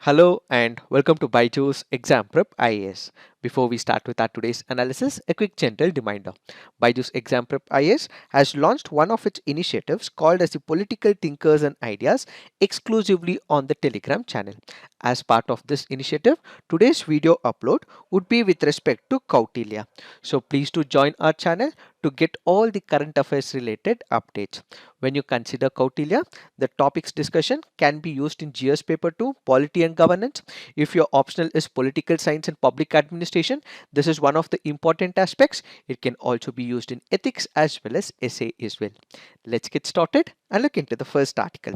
Hello and welcome to Byjus Exam Prep IAS. Before we start with our today's analysis, a quick gentle reminder. Byjus Exam Prep IAS has launched one of its initiatives called as the Political Thinkers and Ideas exclusively on the Telegram channel. As part of this initiative, today's video upload would be with respect to Kautilya. So please do join our channel to get all the current affairs related updates. When you consider Kautilya, the topics discussion can be used in GS paper 2, polity and governance. If your optional is political science and public administration, this is one of the important aspects. It can also be used in ethics as well as essay as well. Let's get started and look into the first article.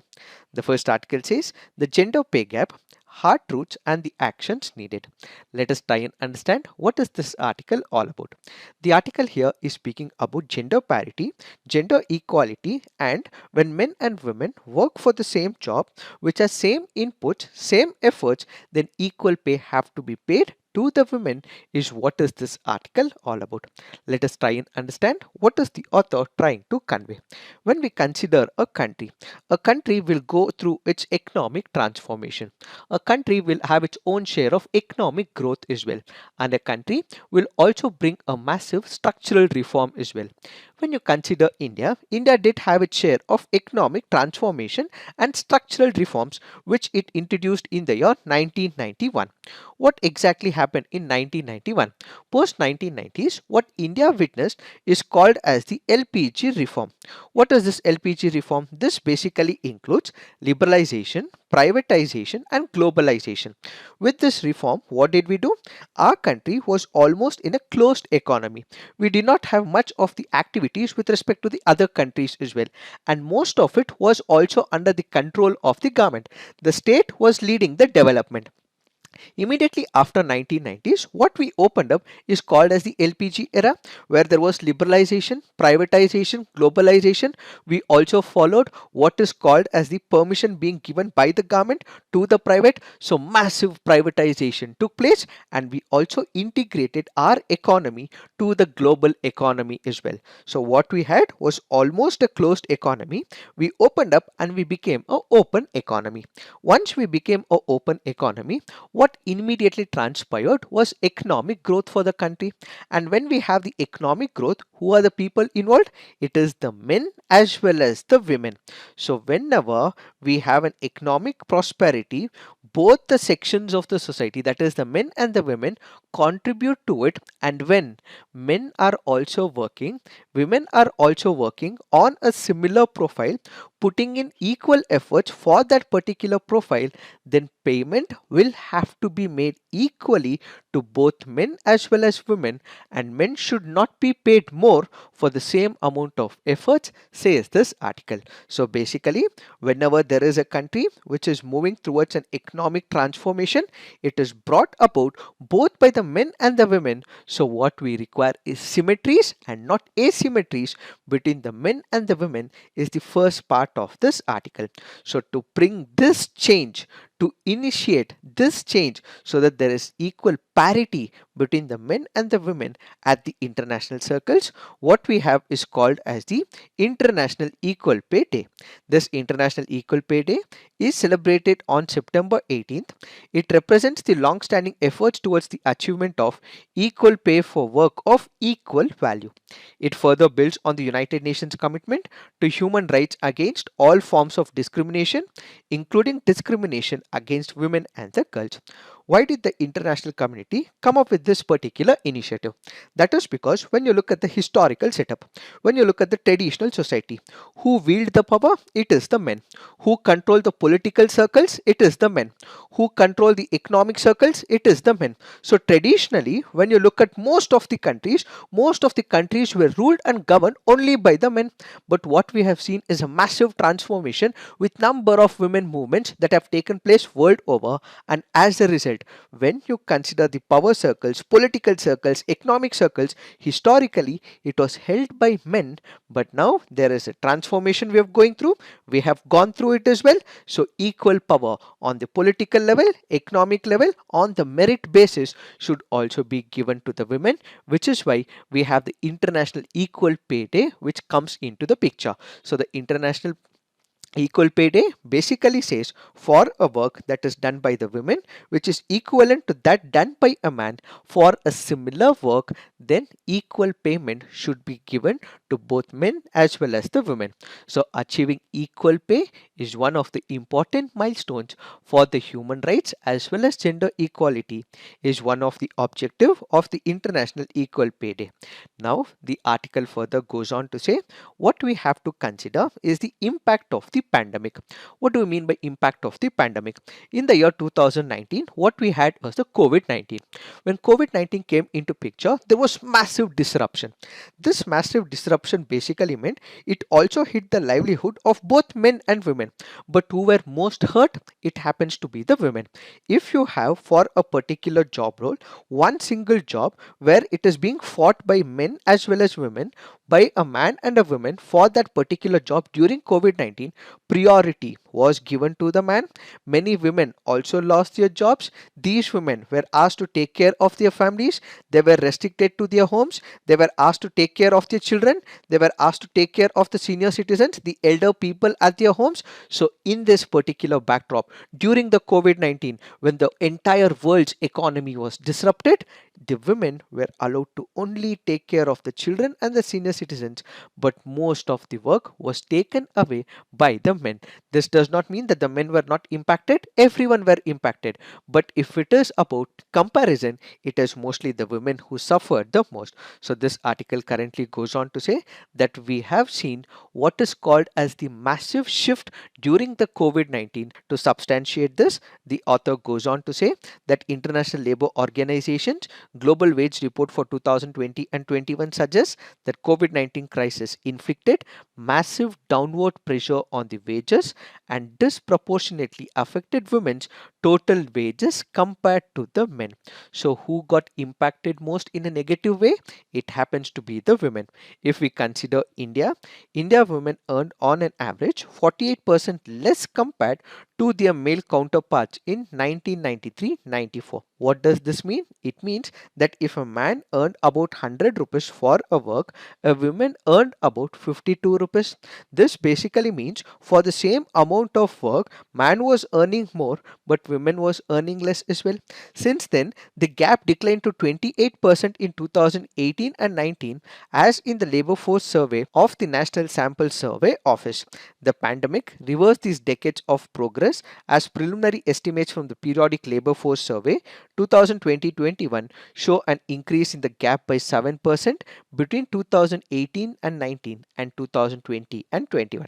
The first article says the gender pay gap, hard truths and the actions needed. Let us try and understand what is this article all about. The article here is speaking about gender parity, gender equality, and when men and women work for the same job which has same inputs, same efforts, then equal pay have to be paid to the women is what is this article all about. Let us try and understand what is the author trying to convey. When we consider a country will go through its economic transformation. A country will have its own share of economic growth as well, and a country will also bring a massive structural reform as well. When you consider India, India did have its share of economic transformation and structural reforms which it introduced in the year 1991. What exactly happened in 1991? Post 1990s, what India witnessed is called as the LPG reform. What is this LPG reform? This basically includes liberalization, privatization and globalization. With this reform, what did we do? Our country was almost in a closed economy. We did not have much of the activities with respect to the other countries as well, and most of it was also under the control of the government. The state was leading the development. Immediately after 1990s, what we opened up is called as the LPG era, where there was liberalization, privatization, globalization. We also followed what is called as the permission being given by the government to the private. So massive privatization took place, and we also integrated our economy to the global economy as well. So what we had was almost a closed economy. We opened up and we became an open economy. Once we became an open economy, what immediately transpired was economic growth for the country. And when we have the economic growth, who are the people involved? It is the men as well as the women. So whenever we have an economic prosperity, both the sections of the society, that is the men and the women, contribute to it. And when men are also working, women are also working on a similar profile, putting in equal efforts for that particular profile, then payment will have to be made equally to both men as well as women, and men should not be paid more for the same amount of efforts, says this article. So basically, whenever there is a country which is moving towards an economic transformation, it is brought about both by the men and the women. So what we require is symmetries and not asymmetries between the men and the women is the first part of this article. So to bring this change, to initiate this change so that there is equal parity between the men and the women at the international circles, what we have is called as the International Equal Pay Day. This International Equal Pay Day is celebrated on September 18th. It represents the long-standing efforts towards the achievement of equal pay for work of equal value. It further builds on the United Nations commitment to human rights against all forms of discrimination, including discrimination against women and the girls. Why did the international community come up with this particular initiative? That is because when you look at the historical setup, when you look at the traditional society, who wield the power? It is the men. Who control the political circles? It is the men. Who control the economic circles? It is the men. So traditionally, when you look at most of the countries were ruled and governed only by the men. But what we have seen is a massive transformation with number of women movements that have taken place world over, and as a result, when you consider the power circles, political circles, economic circles, historically it was held by men, but now there is a transformation we are going through. We have gone through it as well. So equal power on the political level, economic level, on the merit basis should also be given to the women, which is why we have the International Equal Pay Day which comes into the picture. So the International Equal pay day basically says for a work that is done by the women which is equivalent to that done by a man for a similar work, then equal payment should be given to both men as well as the women. So achieving equal pay is one of the important milestones for the human rights as well as gender equality, is one of the objective of the International Equal Pay Day. Now the article further goes on to say what we have to consider is the impact of the pandemic. What do we mean by impact of the pandemic? In the year 2019, what we had was the COVID-19. When COVID-19 came into picture, there was massive disruption. This massive disruption basically meant it also hit the livelihood of both men and women. But who were most hurt? It happens to be the women. If you have for a particular job role, one single job where it is being fought by men as well as women, by a man and a woman for that particular job during COVID-19, priority was given to the man. Many women also lost their jobs. These women were asked to take care of their families. They were restricted to their homes. They were asked to take care of their children. They were asked to take care of the senior citizens, the elder people at their homes. So in this particular backdrop, during the COVID-19, when the entire world's economy was disrupted, the women were allowed to only take care of the children and the senior citizens, but most of the work was taken away by the men. This does not mean that the men were not impacted, everyone were impacted. But if it is about comparison, it is mostly the women who suffered the most. So this article currently goes on to say that we have seen what is called as the massive shift during the COVID-19. To substantiate this, the author goes on to say that International Labour Organization's Global Wage Report for 2020 and 21 suggests that COVID-19 crisis inflicted massive downward pressure on the wages and disproportionately affected women's total wages compared to the men. So who got impacted most in a negative way? It happens to be the women. If we consider India, India women earned on an average 48% less compared to their male counterparts in 1993-94. What does this mean? It means that if a man earned about 100 rupees for a work, a woman earned about 52 rupees. This basically means for the same amount of work, man was earning more, but women was earning less as well. Since then, the gap declined to 28% in 2018 and 19, as in the labor force survey of the National Sample Survey Office. The pandemic reversed these decades of progress, as preliminary estimates from the periodic labor force survey 2020-21 show an increase in the gap by 7% between 2018 and 19 and 2020 and 21.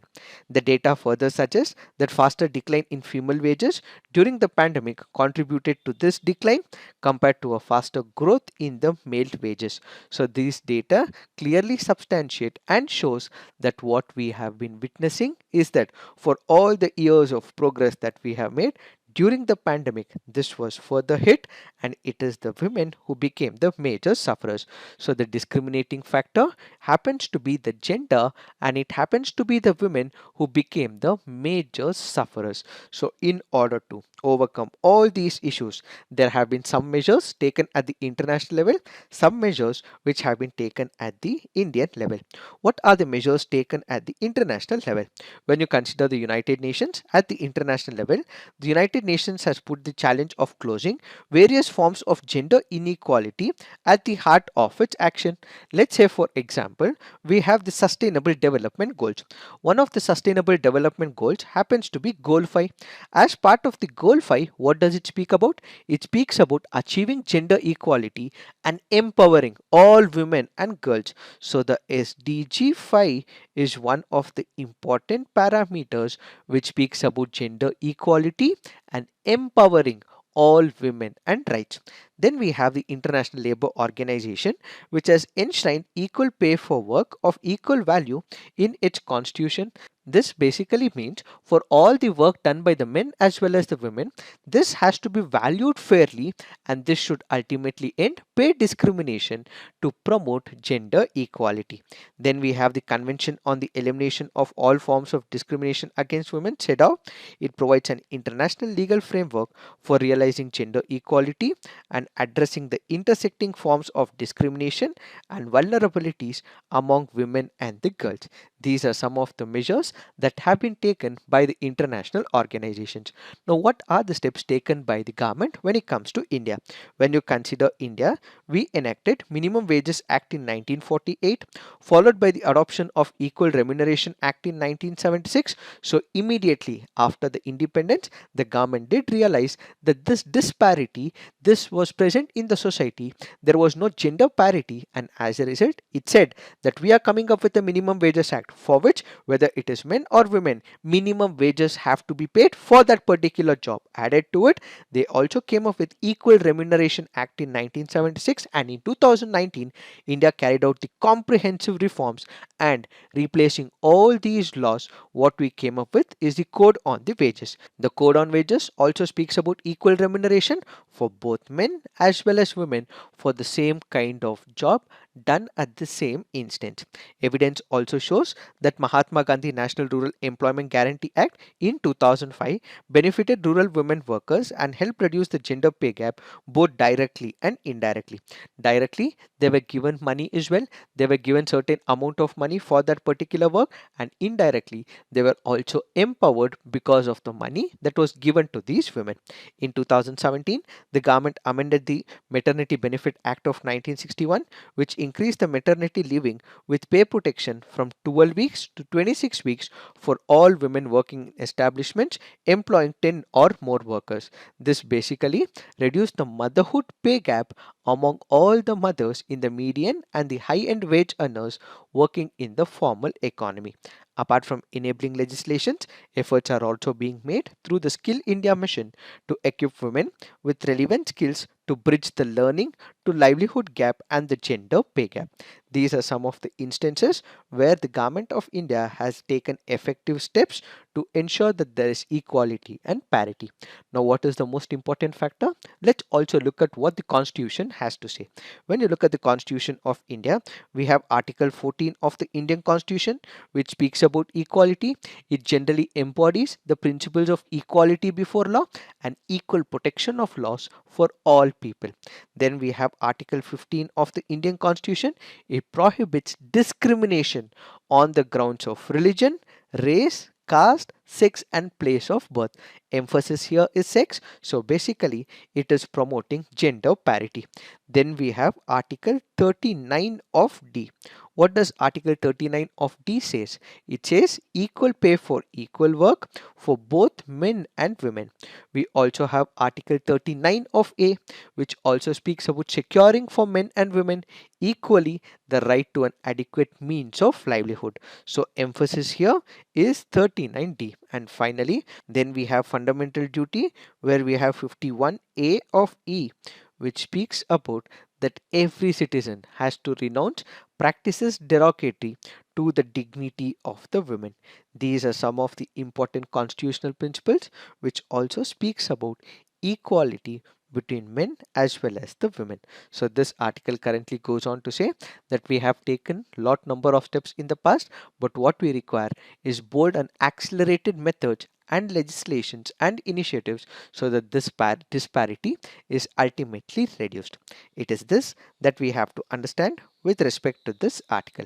The data further suggests that faster decline in female wages during the pandemic contributed to this decline compared to a faster growth in the male wages. So these data clearly substantiate and shows that what we have been witnessing is that for all the years of progress that we have made, during the pandemic, this was further hit, and it is the women who became the major sufferers. So the discriminating factor happens to be the gender, and it happens to be the women who became the major sufferers. So in order to overcome all these issues, there have been some measures taken at the international level, some measures which have been taken at the Indian level. What are the measures taken at the international level? When you consider the United Nations at the international level, the United Nations has put the challenge of closing various forms of gender inequality at the heart of its action. Let's say, for example, we have the Sustainable Development Goals. One of the Sustainable Development Goals happens to be Goal 5. As part of the Goal 5, what does it speak about? It speaks about achieving gender equality and empowering all women and girls. So the SDG 5 is one of the important parameters which speaks about gender equality and empowering all women and rights. Then we have the International Labour Organization, which has enshrined equal pay for work of equal value in its constitution. This basically means for all the work done by the men as well as the women, this has to be valued fairly, and this should ultimately end pay discrimination to promote gender equality. Then we have the Convention on the Elimination of All Forms of Discrimination Against Women, CEDAW. It provides an international legal framework for realizing gender equality and addressing the intersecting forms of discrimination and vulnerabilities among women and the girls. These are some of the measures that have been taken by the international organizations. Now, what are the steps taken by the government when it comes to India? When you consider India, we enacted Minimum Wages Act in 1948, followed by the adoption of Equal Remuneration Act in 1976. So immediately after the independence, the government did realize that this disparity, this was present in the society. There was no gender parity, and as a result, it said that we are coming up with a Minimum Wages Act for which, whether it is men or women, minimum wages have to be paid for that particular job. Added to it, they also came up with Equal Remuneration Act in 1976, and in 2019, India carried out the comprehensive reforms, and replacing all these laws, what we came up with is the Code on the Wages. The Code on Wages also speaks about equal remuneration for both men as well as women for the same kind of job done at the same instant. Evidence also shows that Mahatma Gandhi National Rural Employment Guarantee Act in 2005 benefited rural women workers and helped reduce the gender pay gap both directly and indirectly. Directly, they were given money as well. They were given certain amount of money for that particular work, and indirectly, they were also empowered because of the money that was given to these women. In 2017, the government amended the Maternity Benefit Act of 1961, which increased the maternity leaving with pay protection from 12 weeks to 26 weeks for all women working in establishments employing 10 or more workers. This basically reduced the motherhood pay gap among all the mothers in the median and the high-end wage earners working in the formal economy. Apart from enabling legislations, efforts are also being made through the Skill India mission to equip women with relevant skills to bridge the learning to livelihood gap and the gender pay gap. These are some of the instances where the government of India has taken effective steps to ensure that there is equality and parity. Now, what is the most important factor? Let's also look at what the Constitution has to say. When you look at the Constitution of India, we have Article 14 of the Indian Constitution, which speaks about equality. It generally embodies the principles of equality before law and equal protection of laws for all people. Then we have Article 15 of the Indian Constitution. It prohibits discrimination on the grounds of religion, race, caste, sex, and place of birth. Emphasis here is sex, so basically it is promoting gender parity. Then we have Article 39 of D. What does Article 39 of D says? It says equal pay for equal work for both men and women. We also have Article 39 of A, which also speaks about securing for men and women equally the right to an adequate means of livelihood. So emphasis here is 39D. And finally, then we have fundamental duty, where we have 51A of E, which speaks about that every citizen has to renounce practices derogatory to the dignity of the women. These are some of the important constitutional principles which also speaks about equality between men as well as the women. So this article currently goes on to say that we have taken lot number of steps in the past, but what we require is bold and accelerated methods and legislations and initiatives so that this disparity is ultimately reduced. It is this that we have to understand with respect to this article.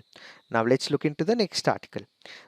Now let's look into the next article.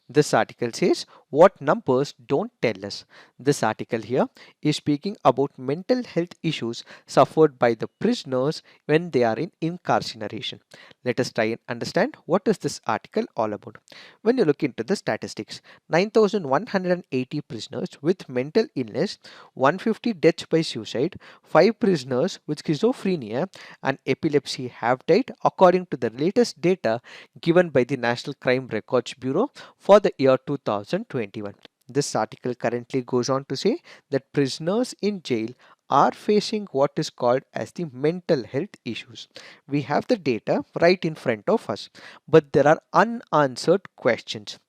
This article says what numbers don't tell us. This article here is speaking about mental health issues suffered by the prisoners when they are in incarceration. Let us try and understand what is this article all about. When you look into the statistics, 9,180 prisoners with mental illness, 150 deaths by suicide, 5 prisoners with schizophrenia and epilepsy have died according to the latest data given by the National Crime Records Bureau for the year 2021. This article currently goes on to say that prisoners in jail are facing what is called as the mental health issues. We have the data right in front of us, but there are unanswered questions.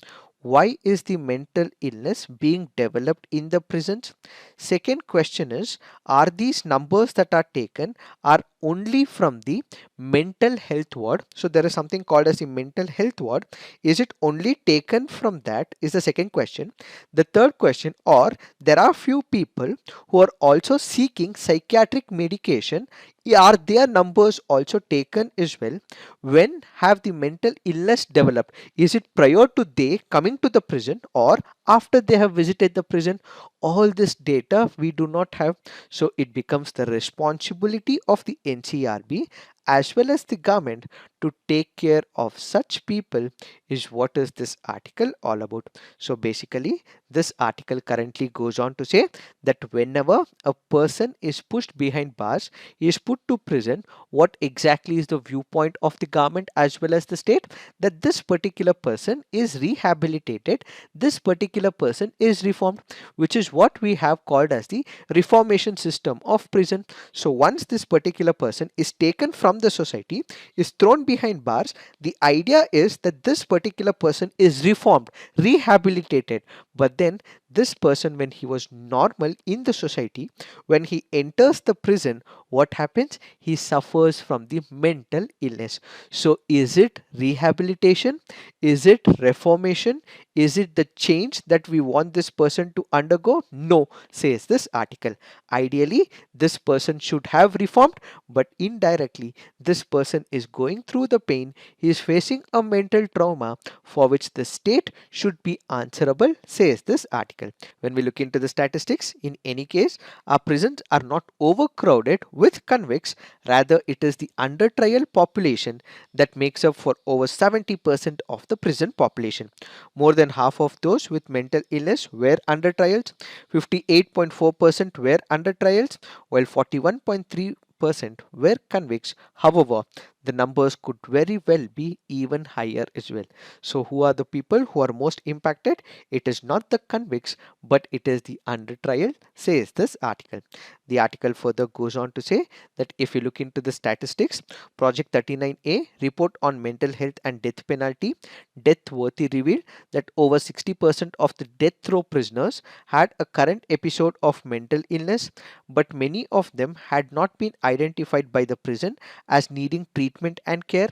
Why is the mental illness being developed in the prisons? Second question is, are these numbers that are taken are only from the mental health ward? So there is something called as the mental health ward. Is it only taken from that is the second question. The third question, or there are few people who are also seeking psychiatric medication, are their numbers also taken as well? When have the mental illness developed? Is it prior to they coming to the prison or after they have visited the prison? All this data we do not have, so it becomes the responsibility of the NCRB as well as the government to take care of such people, is what is this article all about. So basically this article currently goes on to say that whenever a person is pushed behind bars, he is put to prison, what exactly is the viewpoint of the government as well as the state? That this particular person is rehabilitated, this particular person is reformed, which is what we have called as the reformation system of prison. So once this particular person is taken from the society, is thrown behind bars, the idea is that this particular person is reformed, rehabilitated. But then this person, when he was normal in the society, when he enters the prison, what happens? He suffers from the mental illness. So is it rehabilitation? Is it reformation? Is it the change that we want this person to undergo? No, says this article. Ideally, this person should have reformed, but indirectly, this person is going through the pain. He is facing a mental trauma for which the state should be answerable, says this article. When we look into the statistics, in any case, our prisons are not overcrowded with convicts. Rather, it is the under trial population that makes up for over 70% of the prison population. More than half of those with mental illness were under trials. 58.4% were under trials, while 41.3% were convicts. However, the numbers could very well be even higher as well. So who are the people who are most impacted? It is not the convicts, but it is the under trial, says this article. The article further goes on to say that if you look into the statistics, Project 39A report on mental health and death penalty, death worthy, revealed that over 60% of the death row prisoners had a current episode of mental illness, but many of them had not been identified by the prison as needing treatment and care.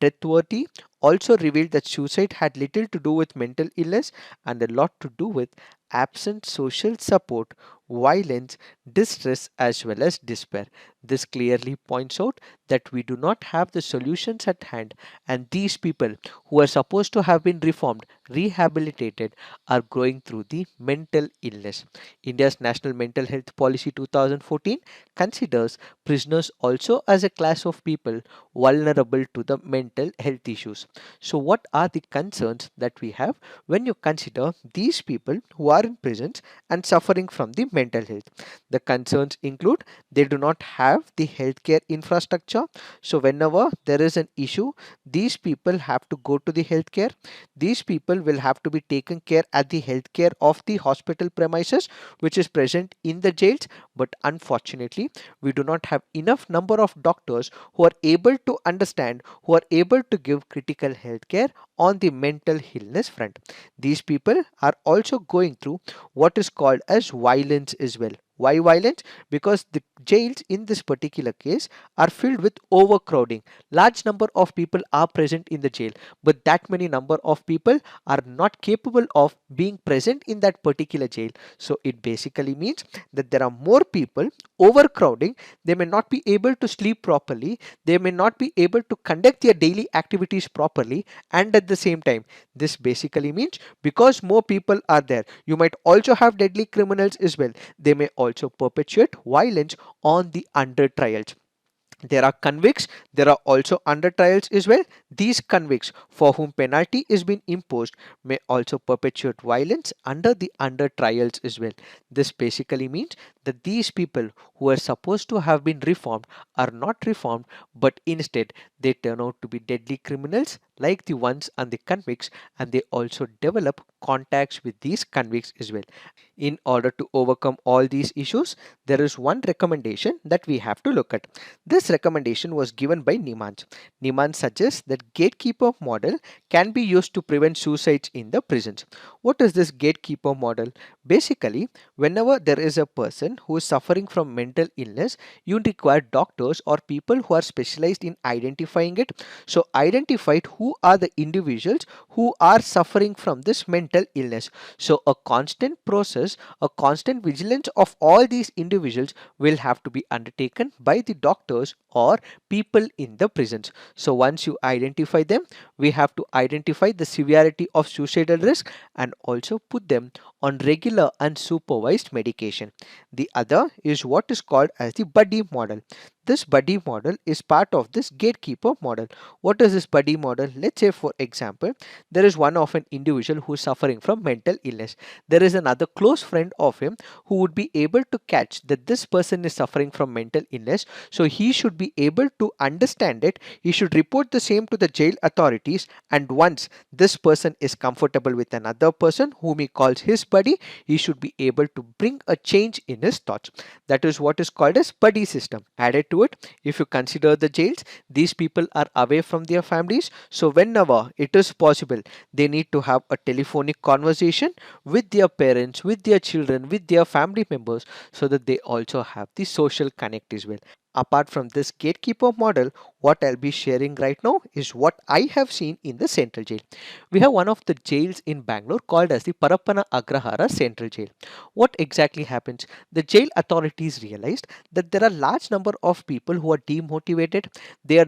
Deathworthy also revealed that suicide had little to do with mental illness and a lot to do with absent social support, violence, distress, as well as despair. This clearly points out that we do not have the solutions at hand, and these people who are supposed to have been reformed, rehabilitated, are going through the mental illness. India's National Mental Health Policy 2014 considers prisoners also as a class of people vulnerable to the mental health issues. So, what are the concerns that we have when you consider these people who are in prisons and suffering from the mental health? The concerns include they do not have the healthcare infrastructure. So, whenever there is an issue, these people have to go to the healthcare. These people will have to be taken care at the healthcare of the hospital premises, which is present in the jails. But unfortunately, we do not have enough number of doctors who are able to understand, who are able to give critical health care on the mental illness front. These people are also going through what is called as violence as well. Why violence? Because the jails in this particular case are filled with overcrowding. Large number of people are present in the jail, but that many number of people are not capable of being present in that particular jail. So it basically means that there are more people overcrowding. They may not be able to sleep properly, they may not be able to conduct their daily activities properly, and at the same time, this basically means because more people are there, you might also have deadly criminals as well. They may also perpetuate violence on the under trials. There are convicts, there are also under trials as well. These convicts for whom penalty is being imposed may also perpetuate violence under the under trials as well. This basically means that these people who are supposed to have been reformed are not reformed, but instead they turn out to be deadly criminals. like the ones and the convicts, and they also develop contacts with these convicts as well. In order to overcome all these issues, there is one recommendation that we have to look at. This recommendation was given by Niemand. Niemand suggests that gatekeeper model can be used to prevent suicides in the prisons. What is this gatekeeper model? Basically, whenever there is a person who is suffering from mental illness, you require doctors or people who are specialized in identifying it. So identified who are the individuals who are suffering from this mental illness. So a constant process, a constant vigilance of all these individuals will have to be undertaken by the doctors or people in the prisons. So once you identify them, we have to identify the severity of suicidal risk and also put them on regular and supervised medication. The other is what is called as the buddy model. This buddy model is part of this gatekeeper model. What is this buddy model? Let's say, for example, there is one of an individual who is suffering from mental illness. There is another close friend of him who would be able to catch that this person is suffering from mental illness. So he should be able to understand it. He should report the same to the jail authorities. And once this person is comfortable with another person whom he calls his buddy, he should be able to bring a change in his thoughts. That is what is called as buddy system. Added to it, if you consider the jails, these people are away from their families. So whenever it is possible, they need to have a telephonic conversation with their parents, with their children, with their family members, so that they also have the social connect as well. Apart from this gatekeeper model, what I'll be sharing right now is what I have seen in the central jail. We have one of the jails in Bangalore called as the Parappana Agrahara Central Jail. What exactly happens? The jail authorities realized that there are large number of people who are demotivated. They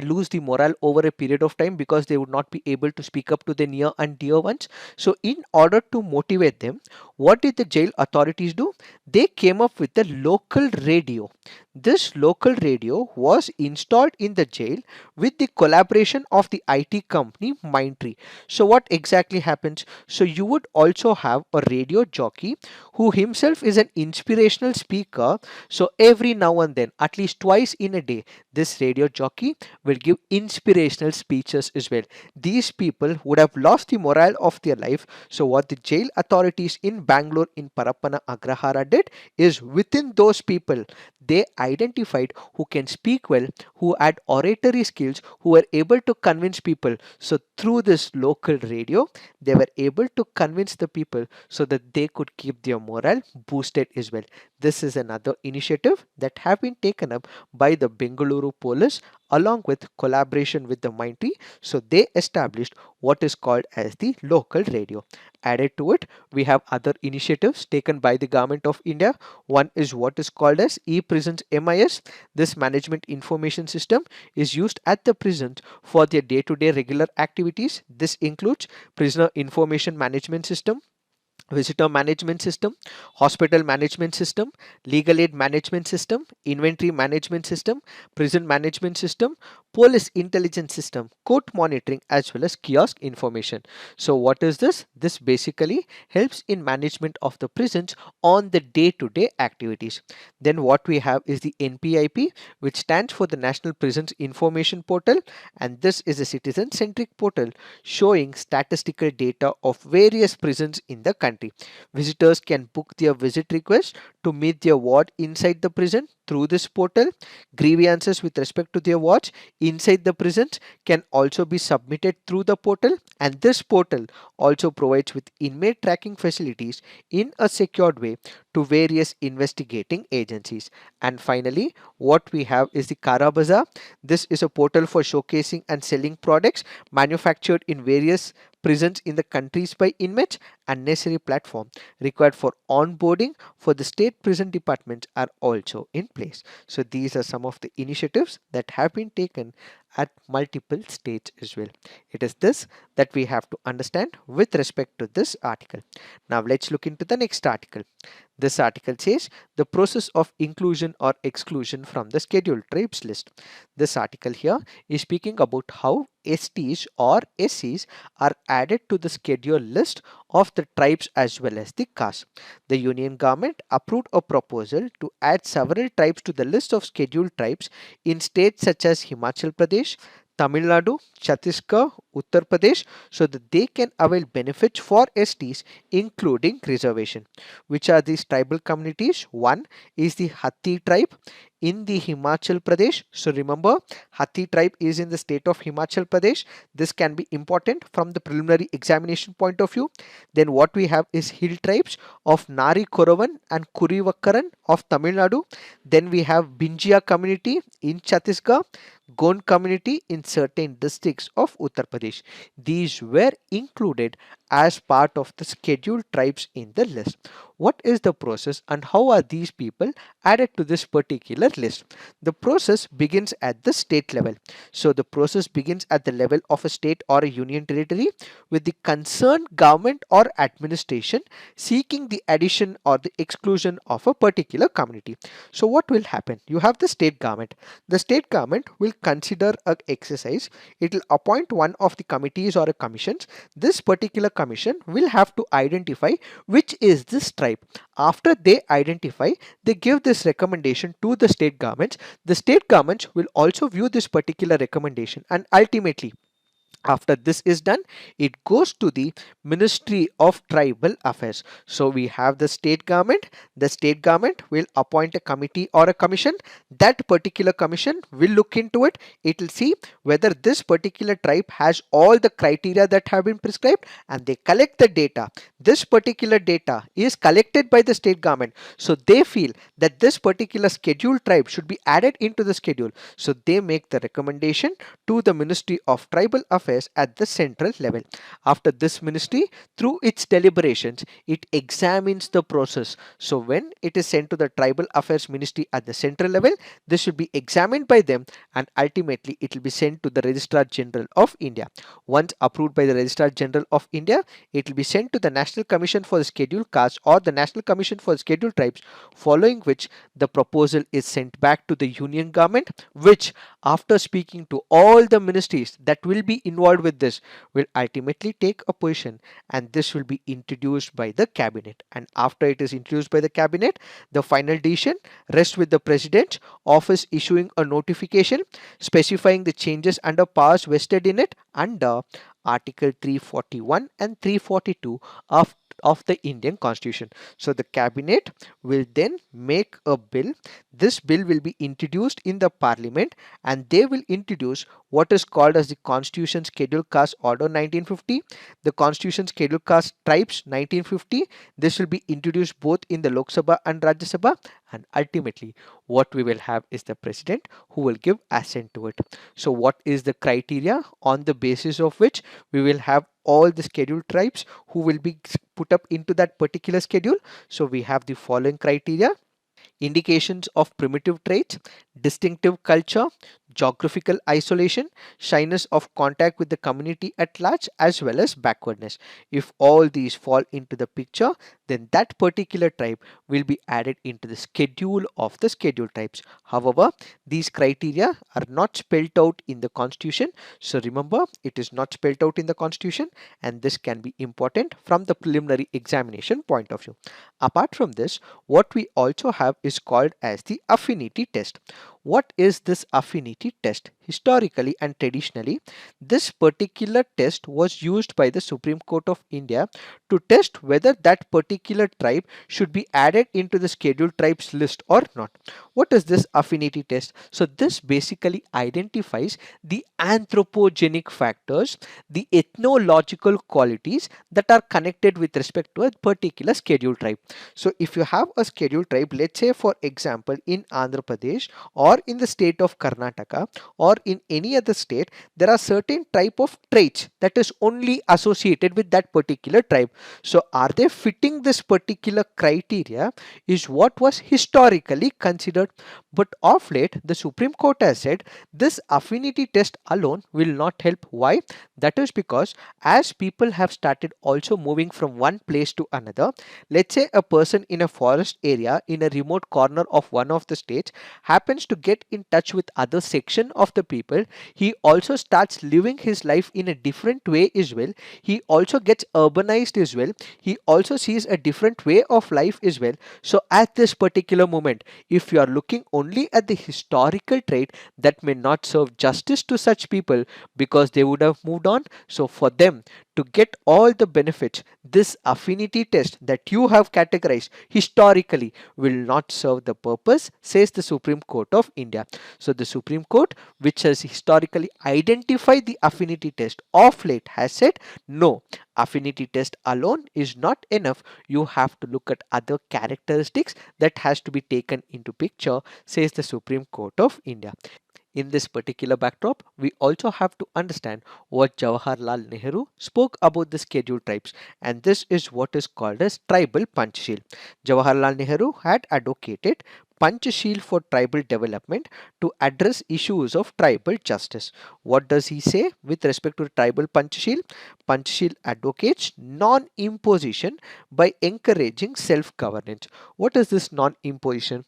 lose the morale over a period of time because they would not be able to speak up to the near and dear ones. So in order to motivate them, what did the jail authorities do? They came up with the local radio. This local radio was installed in the jail with the collaboration of the IT company Mindtree. So what exactly happens? So you would also have a radio jockey who himself is an inspirational speaker. So every now and then, at least twice in a day, this radio jockey will give inspirational speeches as well. These people would have lost the morale of their life. So what the jail authorities in Bangalore in Parappana Agrahara did is, within those people, they identified who can speak well, who had oratory skills, who were able to convince people. So through this local radio, they were able to convince the people so that they could keep their morale boosted as well. This is another initiative that have been taken up by the Bengaluru police along with collaboration with the Mindtree. So they established what is called as the local radio. Added to it, we have other initiatives taken by the government of India. One is what is called as e-prisons MIS. This management information system is used at the prisons for their day-to-day regular activities. This includes prisoner information management system, visitor management system, hospital management system, legal aid management system, inventory management system, prison management system, police intelligence system, court monitoring, as well as kiosk information. So what is this? This basically helps in management of the prisons on the day-to-day activities. Then what we have is the NPIP, which stands for the National Prisons Information Portal, and this is a citizen-centric portal showing statistical data of various prisons in the country. Visitors can book their visit request to meet their ward inside the prison through this portal. Grievances with respect to their wards inside the prisons can also be submitted through the portal, and this portal also provides with inmate tracking facilities in a secured way to various investigating agencies. And finally, what we have is the Kara Bazaar. This is a portal for showcasing and selling products manufactured in various prisons in the countries by inmates. And necessary platform required for onboarding for the state prison departments are also in place. So these are some of the initiatives that have been taken at multiple states as well. It is this that we have to understand with respect to this article. Now let's look into the next article. This article says the process of inclusion or exclusion from the scheduled tribes list. This article here is speaking about how STs or SCs are added to the schedule list of the tribes as well as the castes. The union government approved a proposal to add several tribes to the list of scheduled tribes in states such as Himachal Pradesh, Tamil Nadu, Chhattisgarh, Uttar Pradesh, so that they can avail benefits for STs, including reservation. Which are these tribal communities? One is the Hatti tribe in the Himachal Pradesh. So remember, Hatti tribe is in the state of Himachal Pradesh. This can be important from the preliminary examination point of view. Then what we have is hill tribes of Nari Koravan and Kurivakkaran of Tamil Nadu. Then we have Binjia community in Chhattisgarh, Gond community in certain districts of Uttar Pradesh. These were included as part of the scheduled tribes in the list. What is the process and how are these people added to this particular list? The process begins at the state level. So the process begins at the level of a state or a union territory with the concerned government or administration seeking the addition or the exclusion of a particular community. So what will happen? You have the state government. The state government will consider an exercise. It will appoint one of the committees or a commissions. This particular commission will have to identify which is this tribe. After they identify, they give this recommendation to the state governments. The state governments will also view this particular recommendation, and ultimately after this is done, it goes to the Ministry of Tribal Affairs. So we have the state government. The state government will appoint a committee or a commission. That particular commission will look into it. It will see whether this particular tribe has all the criteria that have been prescribed, and they collect the data. This particular data is collected by the state government. So they feel that this particular scheduled tribe should be added into the schedule. So they make the recommendation to the Ministry of Tribal Affairs at the central level. After this ministry, through its deliberations, it examines the process. So when it is sent to the Tribal Affairs Ministry at the central level, this should be examined by them, and ultimately it will be sent to the Registrar General of India. Once approved by the Registrar General of India, it will be sent to the National Commission for the Scheduled Castes or the National Commission for the Scheduled Tribes, following which the proposal is sent back to the Union government, which after speaking to all the ministries that will be involved with this will ultimately take a position, and this will be introduced by the cabinet. And after it is introduced by the cabinet, the final decision rests with the president's office issuing a notification specifying the changes under powers vested in it under Article 341 and 342 of the Indian Constitution. So the cabinet will then make a bill. This bill will be introduced in the parliament, and they will introduce what is called as the Constitution Scheduled Caste Order 1950, the Constitution Scheduled Caste Tribes 1950. This will be introduced both in the Lok Sabha and Rajya Sabha, and ultimately what we will have is the president who will give assent to it. So what is the criteria on the basis of which we will have all the scheduled tribes who will be put up into that particular schedule? So we have the following criteria: indications of primitive traits, distinctive culture, geographical isolation, shyness of contact with the community at large, as well as backwardness. If all these fall into the picture, then that particular tribe will be added into the schedule of the scheduled tribes. However, these criteria are not spelled out in the constitution. So remember, it is not spelled out in the constitution, and this can be important from the preliminary examination point of view. Apart from this, what we also have is called as the affinity test. What is this affinity test? Historically and traditionally, this particular test was used by the Supreme Court of India to test whether that particular tribe should be added into the scheduled tribes list or not. What is this affinity test? So this basically identifies the anthropogenic factors, the ethnological qualities that are connected with respect to a particular scheduled tribe. So if you have a scheduled tribe, let's say for example in Andhra Pradesh or in the state of Karnataka or in any other state, there are certain type of traits that is only associated with that particular tribe. So are they fitting this particular criteria is what was historically considered. But of late, the Supreme Court has said this affinity test alone will not help. Why? That is because as people have started also moving from one place to another, let's say a person in a forest area in a remote corner of one of the states happens to get in touch with other section of the people, he also starts living his life in a different way as well. He also gets urbanized as well. He also sees a different way of life as well. So at this particular moment, if you are looking only at the historical trait, that may not serve justice to such people because they would have moved on. So for them to get all the benefits, this affinity test that you have categorized historically will not serve the purpose, says the Supreme Court of India. So the Supreme Court, which has historically identified the affinity test of late, has said no, affinity test alone is not enough. You have to look at other characteristics that has to be taken into picture, says the Supreme Court of India. In this particular backdrop, we also have to understand what Jawaharlal Nehru spoke about the scheduled tribes, and this is what is called as tribal Panchsheel. Jawaharlal Nehru had advocated Panchsheel for tribal development to address issues of tribal justice. What does he say with respect to tribal Panchsheel? Panchsheel advocates non-imposition by encouraging self-governance. What is this non-imposition?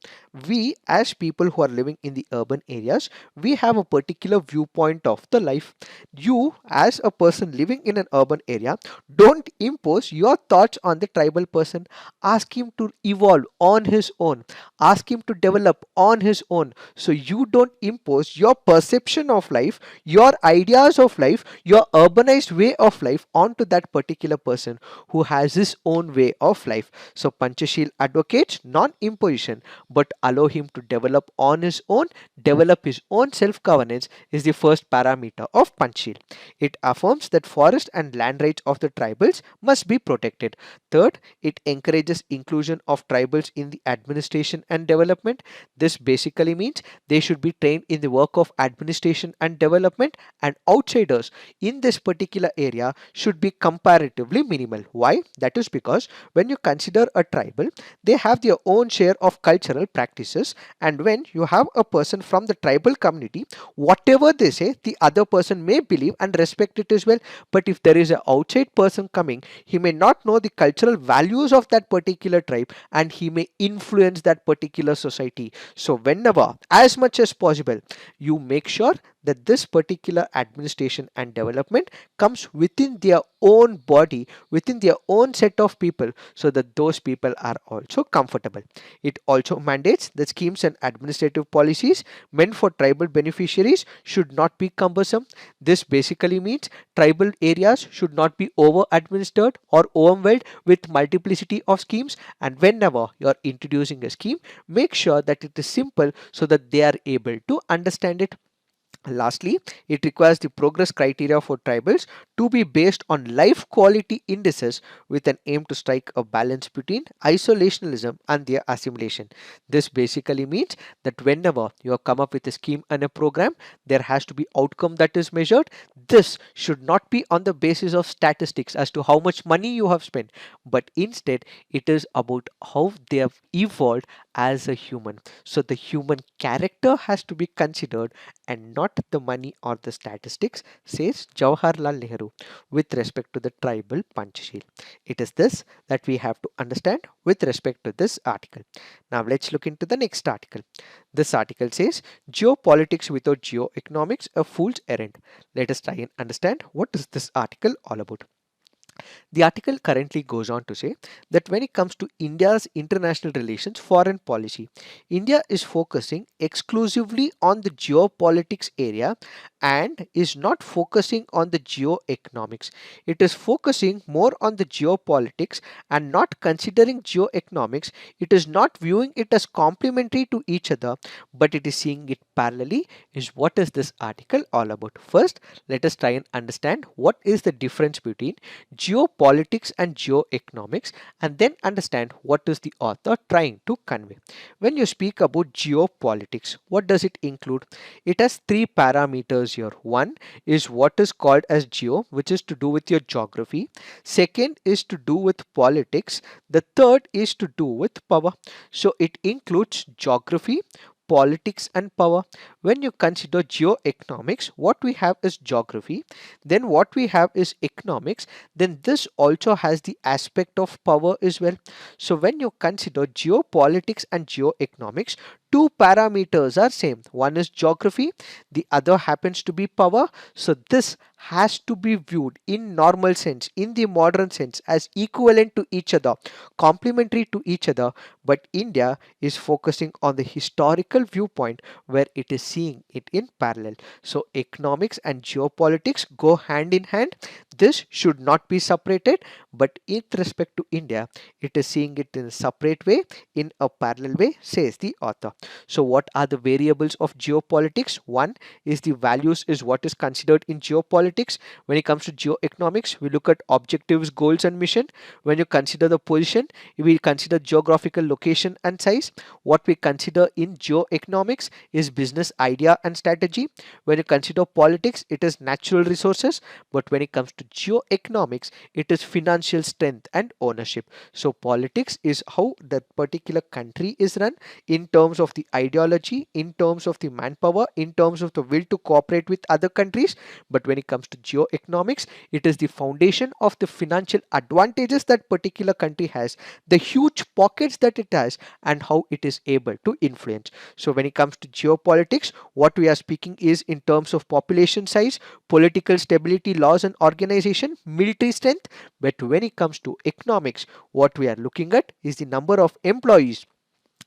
We as people who are living in the urban areas, we have a particular viewpoint of the life. You as a person living in an urban area, don't impose your thoughts on the tribal person. Ask him to evolve on his own. Ask him to develop on his own. So you don't impose your perception of life, your ideas of life, your urbanized way of life onto that particular person who has his own way of life. So Panchasheel advocates non-imposition but allow him to develop on his own, develop his own self-governance is the first parameter of Panchasheel. It affirms that forest and land rights of the tribals must be protected. Third, it encourages inclusion of tribals in the administration and development. This basically means they should be trained in the work of administration and development, and outsiders in this particular area should be comparatively minimal. Why? That is because when you consider a tribal, they have their own share of cultural practices, and when you have a person from the tribal community, whatever they say, the other person may believe and respect it as well. But if there is an outside person coming, he may not know the cultural values of that particular tribe and he may influence that particular society. So whenever, as much as possible, you make sure that this particular administration and development comes within their own body, within their own set of people, so that those people are also comfortable. It also mandates that schemes and administrative policies meant for tribal beneficiaries should not be cumbersome. This basically means tribal areas should not be over administered or overwhelmed with multiplicity of schemes, and whenever you are introducing a scheme, make sure that it is simple so that they are able to understand it. Lastly, it requires the progress criteria for tribals to be based on life quality indices with an aim to strike a balance between isolationism and their assimilation. This basically means that whenever you have come up with a scheme and a program, there has to be outcome that is measured. This should not be on the basis of statistics as to how much money you have spent, but instead it is about how they have evolved as a human. So the human character has to be considered and not the money or the statistics, says Jawaharlal Nehru with respect to the tribal Panchasheel. It is this that we have to understand with respect to this article. Now let's look into the next article. This article says geopolitics without geoeconomics, a fool's errand. Let us try and understand what is this article all about. The article currently goes on to say that when it comes to India's international relations, foreign policy, India is focusing exclusively on the geopolitics area and is not focusing on the geoeconomics. It is focusing more on the geopolitics and not considering geoeconomics. It is not viewing it as complementary to each other, but it is seeing it parallelly. Is what is this article all about? First, let us try and understand what is the difference between geopolitics and geoeconomics, and then understand what is the author trying to convey. When you speak about geopolitics, what does it include? It has three parameters here. One is what is called as geo, which is to do with your geography. Second is to do with politics. The third is to do with power. So it includes geography, politics and power. When you consider geoeconomics, what we have is geography, then what we have is economics, then this also has the aspect of power as well. So when you consider geopolitics and geoeconomics, two parameters are same. One is geography, the other happens to be power. So this has to be viewed in normal sense, in the modern sense, as equivalent to each other, complementary to each other. But India is focusing on the historical viewpoint where it is seeing it in parallel. So economics and geopolitics go hand in hand. This should not be separated, but with respect to India, it is seeing it in a separate way, in a parallel way, says the author. So what are the variables of geopolitics? One is the values is what is considered in geopolitics. When it comes to geoeconomics, we look at objectives, goals and mission. When you consider the position, we consider geographical location and size. What we consider in geoeconomics is business idea and strategy. When you consider politics, it is natural resources. But when it comes to geoeconomics, it is financial strength and ownership. So politics is how that particular country is run in terms of the ideology, in terms of the manpower, in terms of the will to cooperate with other countries. But when it comes to geoeconomics, it is the foundation of the financial advantages that particular country has, the huge pockets that it has, and how it is able to influence. So when it comes to geopolitics, what we are speaking is in terms of population size, political stability, laws and organization, military strength. But when it comes to economics, what we are looking at is the number of employees,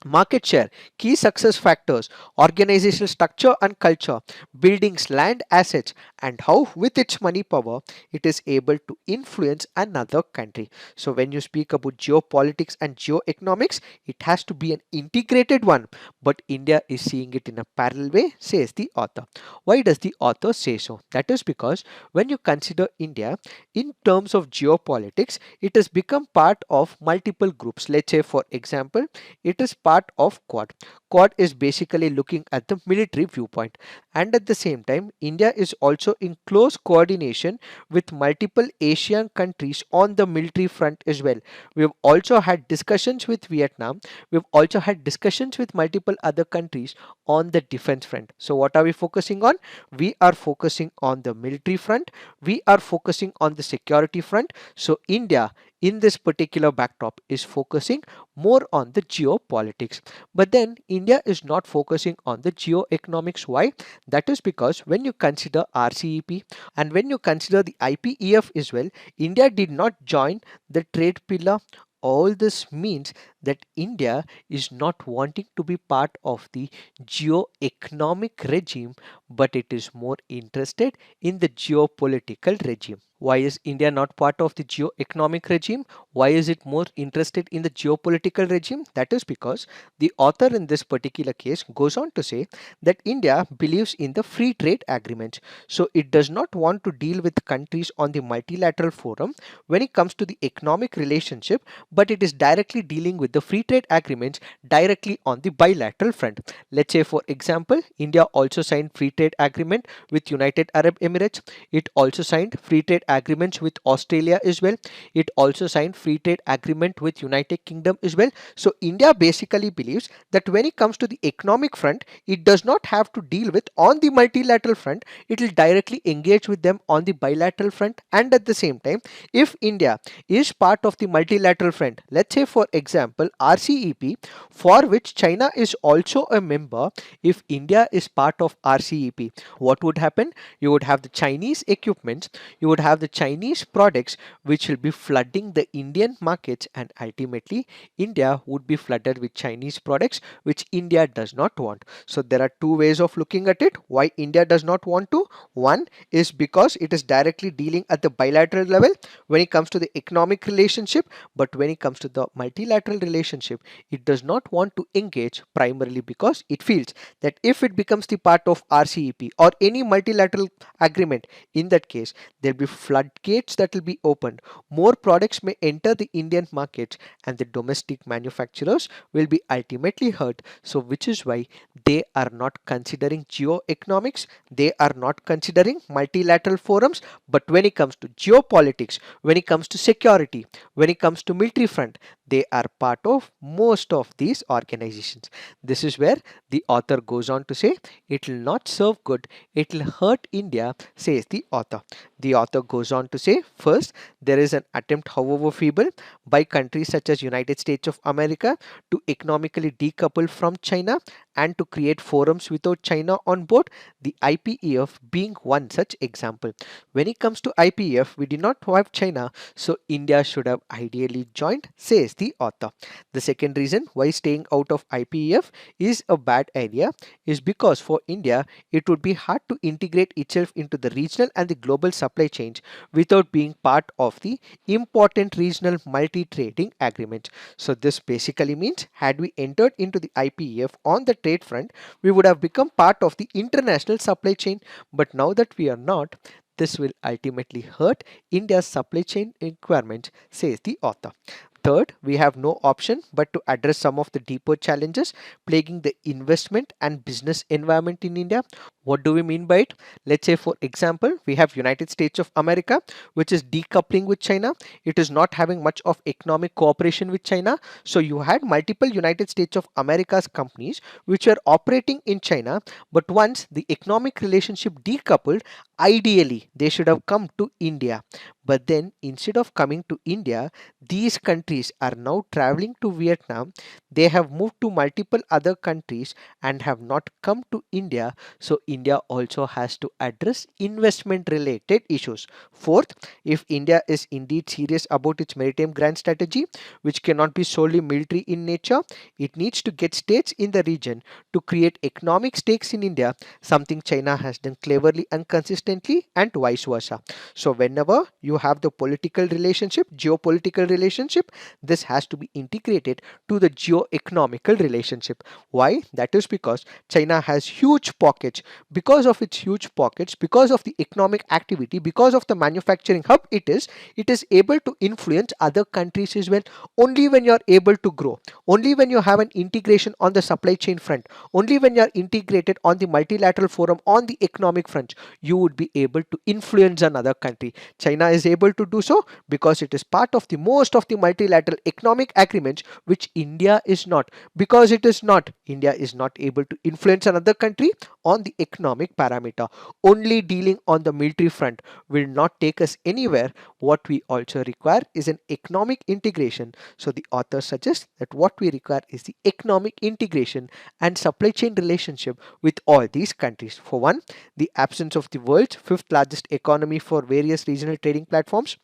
market share, key success factors, organizational structure and culture, buildings, land, assets, and how with its money power it is able to influence another country. So when you speak about geopolitics and geoeconomics, it has to be an integrated one, but India is seeing it in a parallel way, says the author. Why does the author say so? That is because when you consider India in terms of geopolitics, it has become part of multiple groups. Let's say for example, it is part of Quad. Quad is basically looking at the military viewpoint, and at the same time, India is also in close coordination with multiple Asian countries on the military front as well. We've also had discussions with Vietnam, we've also had discussions with multiple other countries on the defense front. So, what are we focusing on? We are focusing on the military front, we are focusing on the security front. So, India in this particular backdrop is focusing more on the geopolitics. But then India is not focusing on the geoeconomics. Why? That is because when you consider RCEP and when you consider the IPEF as well, India did not join the trade pillar. All this means that India is not wanting to be part of the geoeconomic regime, but it is more interested in the geopolitical regime. Why is India not part of the geoeconomic regime? Why is it more interested in the geopolitical regime? That is because the author in this particular case goes on to say that India believes in the free trade agreements. So it does not want to deal with countries on the multilateral forum when it comes to the economic relationship, but it is directly dealing with the free trade agreements directly on the bilateral front. Let's say for example, India also signed free trade agreement with United Arab Emirates. It also signed free trade agreements with Australia as well. It also signed free trade agreement with United Kingdom as well. So India basically believes that when it comes to the economic front, it does not have to deal with on the multilateral front. It will directly engage with them on the bilateral front. And at the same time, if India is part of the multilateral front, let's say for example RCEP, for which China is also a member, if India is part of RCEP, what would happen? You would have the Chinese equipments, you would have the Chinese products which will be flooding the Indian markets, and ultimately India would be flooded with Chinese products which India does not want. So there are two ways of looking at it. Why India does not want to? One is because it is directly dealing at the bilateral level when it comes to the economic relationship, but when it comes to the multilateral relationship, it does not want to engage primarily because it feels that if it becomes the part of RCEP or any multilateral agreement, in that case there will be floodgates that will be opened. More products may enter the Indian markets and the domestic manufacturers will be ultimately hurt. So which is why they are not considering geoeconomics, they are not considering multilateral forums. But when it comes to geopolitics, when it comes to security, when it comes to military front, they are part of most of these organizations. This is where the author goes on to say it will not serve good, it will hurt India, says the author. The author goes on to say, first, there is an attempt, however feeble, by countries such as United States of America to economically decouple from China, and to create forums without China on board, the IPEF being one such example. When it comes to IPEF, we did not have China, so India should have ideally joined, says the author. The second reason why staying out of IPEF is a bad idea is because for India, it would be hard to integrate itself into the regional and the global supply chains without being part of the important regional multi-trading agreement. So this basically means had we entered into the IPEF on the trade front, we would have become part of the international supply chain. But now that we are not, this will ultimately hurt India's supply chain requirements, says the author. Third, we have no option but to address some of the deeper challenges plaguing the investment and business environment in India. What do we mean by it? Let's say, for example, we have United States of America, which is decoupling with China. It is not having much of economic cooperation with China. So you had multiple United States of America's companies which were operating in China, but once the economic relationship decoupled, ideally they should have come to India. But then instead of coming to India, these countries are now traveling to Vietnam. They have moved to multiple other countries and have not come to India. So India also has to address investment related issues. Fourth, if India is indeed serious about its maritime grand strategy, which cannot be solely military in nature, it needs to get states in the region to create economic stakes in India, something China has done cleverly and consistently, and vice versa. So whenever you have the political relationship, geopolitical relationship, this has to be integrated to the geoeconomical relationship. Why? That is because China has huge pockets. Because of its huge pockets, because of the economic activity, because of the manufacturing hub it is able to influence other countries as well. Only when you are able to grow, only when you have an integration on the supply chain front, only when you are integrated on the multilateral forum on the economic front, you would be able to influence another country. China is able to do so because it is part of the most of the multilateral economic agreements, which India is not. Because it is not, India is not able to influence another country on the economic parameter. Only dealing on the military front will not take us anywhere. What we also require is an economic integration. So the author suggests that what we require is the economic integration and supply chain relationship with all these countries. For one, the absence of the world's fifth largest economy for various regional trading platforms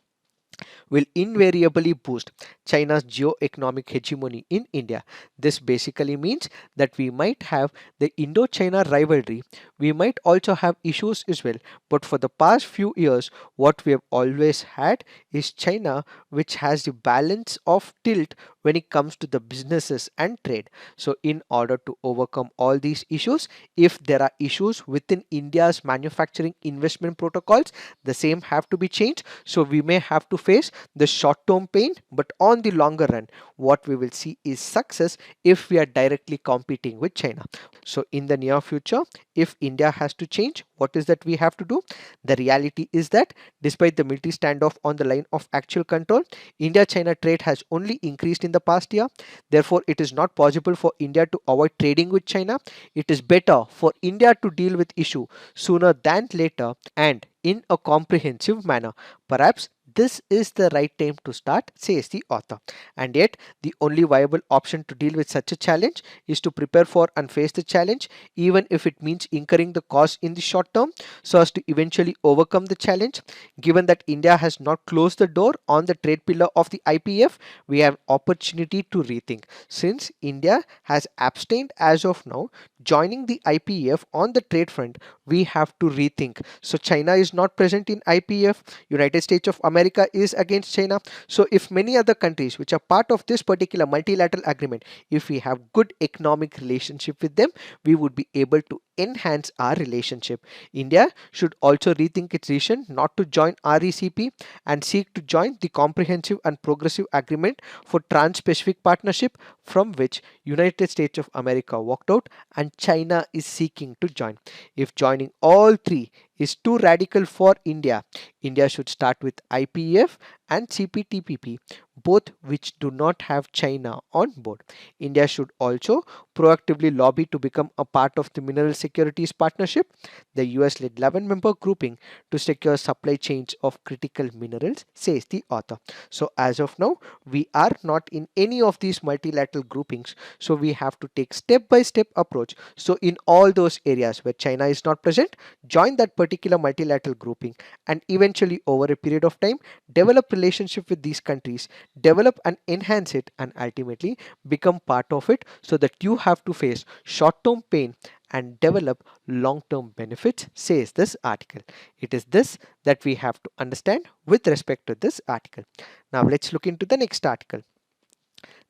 will invariably boost China's geo-economic hegemony in India. This basically means that we might have the Indo-China rivalry. We might also have issues as well. But for the past few years, what we have always had is China, which has the balance of tilt when it comes to the businesses and trade. So in order to overcome all these issues, if there are issues within India's manufacturing investment protocols, the same have to be changed. So we may have to face the short term pain, but on the longer run, what we will see is success if we are directly competing with China. So in the near future, if India has to change, what is that we have to do? The reality is that despite the military standoff on the line of actual control, India-China trade has only increased in the past year. Therefore, it is not possible for India to avoid trading with China. It is better for India to deal with issue sooner than later and in a comprehensive manner. Perhaps this is the right time to start, says the author. And yet, the only viable option to deal with such a challenge is to prepare for and face the challenge, even if it means incurring the cost in the short term, so as to eventually overcome the challenge. Given that India has not closed the door on the trade pillar of the IPF, we have opportunity to rethink. Since India has abstained as of now, joining the IPF on the trade front, we have to rethink. So China is not present in IPF, United States of America is against China. So if many other countries which are part of this particular multilateral agreement, if we have good economic relationship with them, we would be able to enhance our relationship. India should also rethink its decision not to join RECP and seek to join the comprehensive and progressive agreement for trans-Pacific partnership, from which United States of America walked out and China is seeking to join. If joining all three is too radical for India, India should start with IPEF and CPTPP, both which do not have China on board. India should also proactively lobby to become a part of the Mineral Securities Partnership, the US-led 11-member grouping to secure supply chains of critical minerals, says the author. So as of now, we are not in any of these multilateral groupings, so we have to take step-by-step approach. So in all those areas where China is not present, join that particular multilateral grouping, and eventually over a period of time develop relationship with these countries, develop and enhance it, and ultimately become part of it, so that you have to face short-term pain and develop long-term benefits, says this article. It is this that we have to understand with respect to this article. Now let's look into the next article.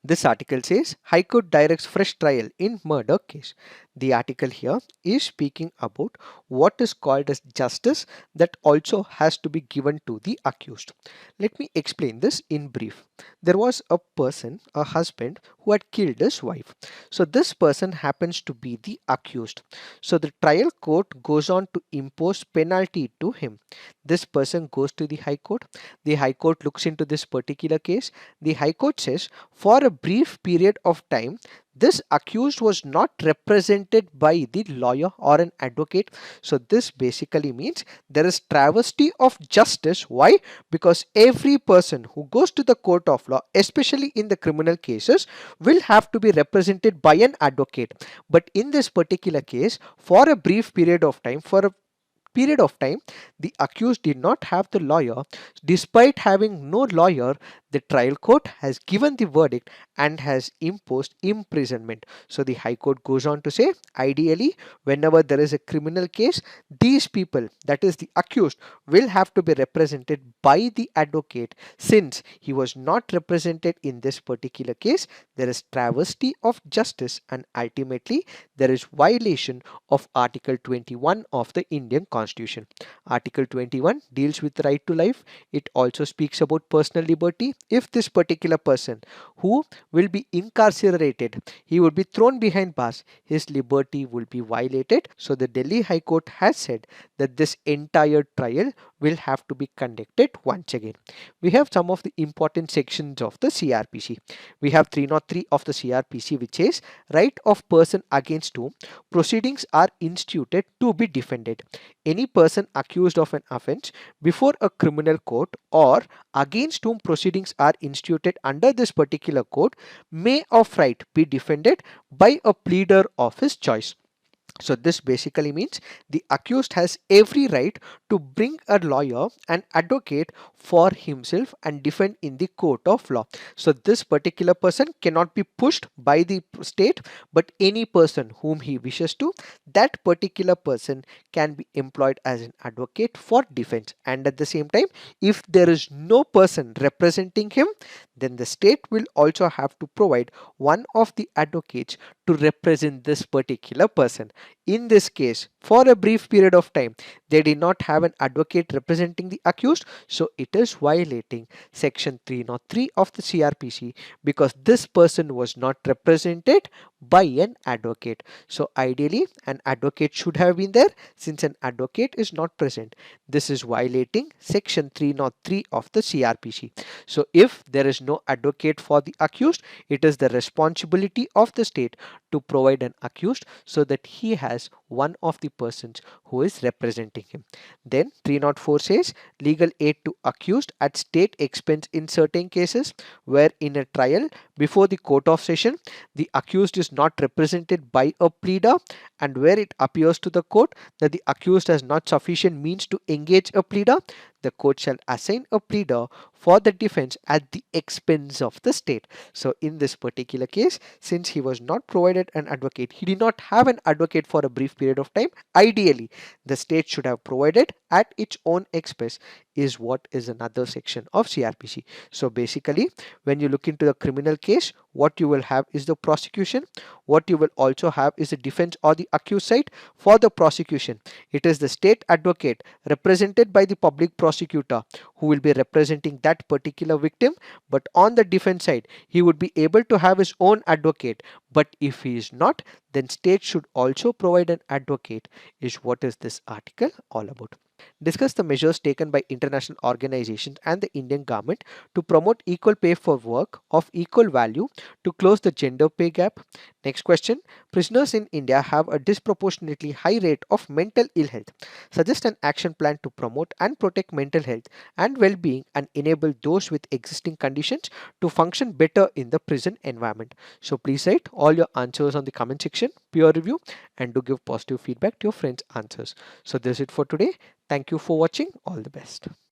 This article says High Court directs fresh trial in murder case. The article here is speaking about what is called as justice that also has to be given to the accused. Let me explain this in brief. There was a person, a husband, who had killed his wife. So this person happens to be the accused. So the trial court goes on to impose penalty to him. This person goes to the High Court. The High Court looks into this particular case. The High Court says for a brief period of time, this accused was not represented by the lawyer or an advocate. So this basically means there is travesty of justice. Why? Because every person who goes to the court of law, especially in the criminal cases, will have to be represented by an advocate. But in this particular case, for a brief period of time, the accused did not have the lawyer. Despite having no lawyer, the trial court has given the verdict and has imposed imprisonment. So the High Court goes on to say, ideally, whenever there is a criminal case, these people, that is the accused, will have to be represented by the advocate. Since he was not represented in this particular case, there is travesty of justice, and ultimately there is violation of Article 21 of the Indian Constitution. Article 21 deals with right to life. It also speaks about personal liberty. If this particular person who will be incarcerated, he would be thrown behind bars, his liberty will be violated. So the Delhi High Court has said that this entire trial will have to be conducted once again. We have some of the important sections of the CRPC. We have 303 of the CRPC, which says right of person against whom proceedings are instituted to be defended. Any person accused of an offence before a criminal court or against whom proceedings are instituted under this particular code may of right be defended by a pleader of his choice. So this basically means the accused has every right to bring a lawyer and advocate for himself and defend in the court of law. So this particular person cannot be pushed by the state, but any person whom he wishes to, that particular person can be employed as an advocate for defense. And at the same time, if there is no person representing him, then the state will also have to provide one of the advocates to represent this particular person. In this case, for a brief period of time, they did not have an advocate representing the accused, so it is violating section 303 of the CRPC because this person was not represented by an advocate. So ideally, an advocate should have been there. Since an advocate is not present, this is violating section 303 of the CRPC. So if there is no advocate for the accused, it is the responsibility of the state to provide an accused so that he has one of the persons who is representing him. Then 304 says legal aid to accused at state expense in certain cases where in a trial before the court of session the accused is not represented by a pleader, and where it appears to the court that the accused has not sufficient means to engage a pleader, the court shall assign a pleader for the defense at the expense of the state. So in this particular case, since he was not provided an advocate, he did not have an advocate for a brief period of time, ideally the state should have provided at its own expense, is what is another section of CRPC. So basically, when you look into the criminal case, what you will have is the prosecution. What you will also have is the defense or the accused side. For the prosecution, it is the state advocate represented by the public prosecutor who will be representing that particular victim. But on the defense side, he would be able to have his own advocate. But if he is not, then state should also provide an advocate, is what is this article all about. Discuss the measures taken by international organizations and the Indian government to promote equal pay for work of equal value to close the gender pay gap. Next question. Prisoners in India have a disproportionately high rate of mental ill health. Suggest an action plan to promote and protect mental health and well-being and enable those with existing conditions to function better in the prison environment. So please write all your answers on the comment section, peer review, and do give positive feedback to your friends' answers. So this is it for today. Thank you for watching. All the best.